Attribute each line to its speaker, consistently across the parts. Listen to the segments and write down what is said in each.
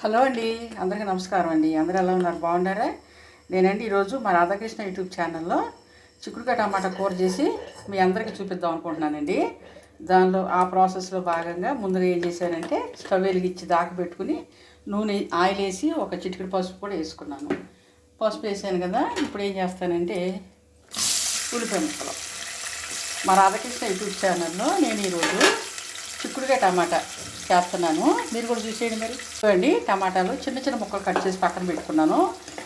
Speaker 1: Hello అండి, అందరికీ నమస్కారం అండి. అందరూ ఎలా ఉన్నారు? బాగున్నారా? నేనండి ఈరోజు మా రాధాకృష్ణ యూట్యూబ్ ఛానల్లో చిక్కుడుకాయ టమాటా కూర చేసి మీ అందరికీ చూపిద్దాం అనుకుంటున్నానండి. దానిలో ఆ ప్రాసెస్లో భాగంగా ముందుగా ఏం చేశానంటే స్టవ్ వెలిగించి పెట్టుకుని నూనె ఆయిల్ వేసి ఒక చిటికెడు పసుపు కూడా వేసుకున్నాను. పసుపు వేసాను కదా, ఇప్పుడు ఏం చేస్తానంటే ఉల్లిపాయ ముక్కలు. మా రాధాకృష్ణ యూట్యూబ్ ఛానల్లో నేను ఈరోజు చిక్కుడుకాయ టమాటా చేస్తున్నాను. మీరు కూడా చూసేయండి. మరి చూడండి, టమాటాలు చిన్న చిన్న ముక్కలు కట్ చేసి పక్కన పెట్టుకున్నాను.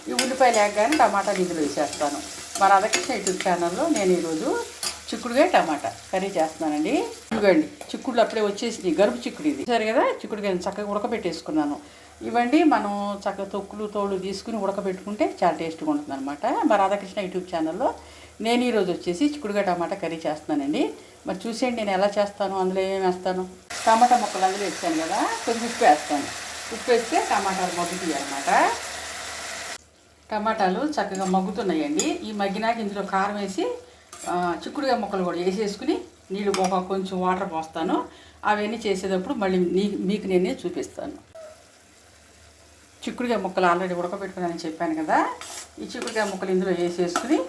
Speaker 1: ఈ ఉల్లిపాయలు లేకగానే టమాటా నిధులు వేసేస్తాను. మా రాధాకృష్ణ యూట్యూబ్ ఛానల్లో నేను ఈరోజు చిక్కుడుకాయ టమాటా కర్రీ చేస్తున్నానండి. ఇవ్వండి, చిక్కుడులు అప్పుడే వచ్చేసి గరుపు చిక్కుడు ఇది సరే కదా. చిక్కుడుకాయని చక్కగా ఉడకబెట్టేసుకున్నాను. ఇవ్వండి, మనం చక్కగా తొక్కులు తోళ్ళు తీసుకుని ఉడకబెట్టుకుంటే చాలా టేస్ట్గా ఉంటుంది అనమాట. మా రాధాకృష్ణ యూట్యూబ్ ఛానల్లో నేను ఈరోజు వచ్చేసి చిక్కుడుకాయ టమాటా కర్రీ చేస్తున్నానండి. మరి చూసేయండి నేను ఎలా చేస్తాను, అందులో ఏమేమి వేస్తాను. టమాటా ముక్కలు అందులో వేసాను కదా, కొద్దిగా ఉప్పు వేస్తాను. ఉప్పు వేస్తే టమాటాలు మగ్గుతాయి అన్నమాట. టమాటాలు చక్కగా మగ్గుతున్నాయండి. ఈ మగ్గినాక ఇందులో కారం వేసి చిక్కుడుకాయ ముక్కలు కూడా వేసేసుకుని నీళ్ళు కొంచెం వాటర్ పోస్తాను. అవన్నీ చేసేటప్పుడు మళ్ళీ మీకు నేనే చూపిస్తాను. చిక్కుడుకాయ ముక్కలు ఆల్రెడీ ఉడకబెట్టుకున్నానని చెప్పాను కదా. ఈ చిక్కుడుకాయ ముక్కలు ఇందులో వేసేసుకుని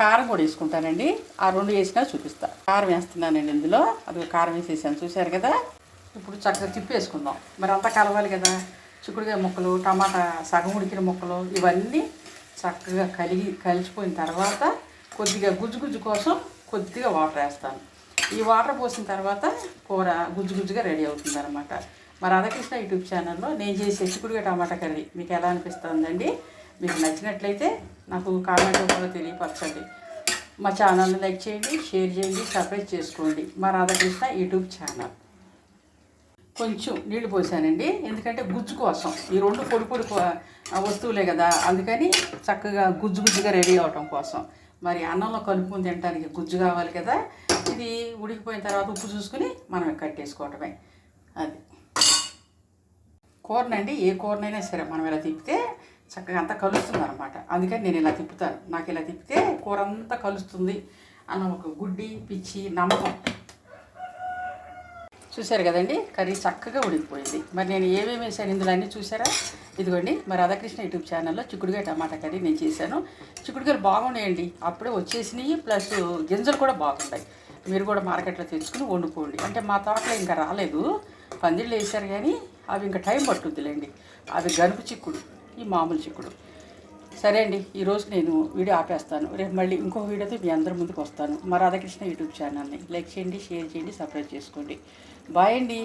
Speaker 1: కారం కూడా వేసుకుంటానండి. ఆ రెండు వేసినా చూపిస్తాను. కారం వేస్తున్నానండి ఇందులో. అది కారం వేసేసాను, చూశారు కదా. ఇప్పుడు చక్కగా తిప్పేసుకుందాం. మరి అంతా కలవాలి కదా. చిక్కుడుకాయ ముక్కలు, టమాటా సగం ఉడికిన ముక్కలు ఇవన్నీ చక్కగా కలిసిపోయిన తర్వాత కొద్దిగా గుజ్జు కోసం కొద్దిగా వాటర్ వేస్తాను. ఈ వాటర్ పోసిన తర్వాత కూర గుజ్జుగా రెడీ అవుతుంది అనమాట. మరి రాధాకృష్ణ యూట్యూబ్ ఛానల్లో నేను చేసే చిక్కుడుకాయ టమాటా కర్రీ మీకు ఎలా అనిపిస్తుందండి? మీకు నచ్చినట్లయితే నాకు కామెంట్ రూపంలో తెలియపరచండి. మా ఛానల్ని లైక్ చేయండి, షేర్ చేయండి, సబ్స్క్రైబ్ చేసుకోండి. మా రాధాకృష్ణ యూట్యూబ్ ఛానల్. కొంచెం నీళ్లు పోసానండి, ఎందుకంటే గుజ్జు కోసం. ఈ రెండు పొడి వస్తువులే కదా, అందుకని చక్కగా గుజ్జుగా రెడీ అవటం కోసం. మరి అన్నంలో కలుపుకొని తినడానికి గుజ్జు కావాలి కదా. ఇది ఉడికిపోయిన తర్వాత ఉప్పు చూసుకుని మనం కట్టేసుకోవటమే. అది కూరనండి, ఏ కూరనైనా సరే మనం ఇలా తిప్పితే చక్కగా అంతా కలుస్తుంది అనమాట. అందుకని నేను ఇలా తిప్పుతాను. నాకు ఇలా తిప్పితే కూర అంతా కలుస్తుంది అన్న ఒక గుడ్డి పిచ్చి నమ్మకం. చూశారు కదండి, కర్రీ చక్కగా ఉడికిపోయింది. మరి నేను ఏమేమి వేసాను ఇందులో అన్నీ చూసారా? ఇదిగోండి, మరి రాధాకృష్ణ యూట్యూబ్ ఛానల్లో చిక్కుడుకాయ టమాటా కర్రీ నేను చేశాను. చిక్కుడుకాయలు బాగున్నాయండి, అప్పుడే వచ్చేసినాయి. ప్లస్ గింజలు కూడా బాగున్నాయి. మీరు కూడా మార్కెట్లో తెచ్చుకుని వండుకోండి. అంటే మా తోటలో ఇంకా రాలేదు, పందిళ్ళు వేసారు కానీ అవి ఇంకా టైం పట్టుద్దిలేండి. అవి గనుపు చిక్కుడు, ఈ మామూలు చిక్కుడు. సరే అండి, ఈరోజు నేను వీడియో ఆపేస్తాను. రేపు మళ్ళీ ఇంకో వీడియోతో మీ అందరి ముందుకు వస్తాను. మా రాధాకృష్ణ యూట్యూబ్ ఛానల్ని లైక్ చేయండి, షేర్ చేయండి, సబ్స్క్రైబ్ చేసుకోండి. బాయ్ అండి.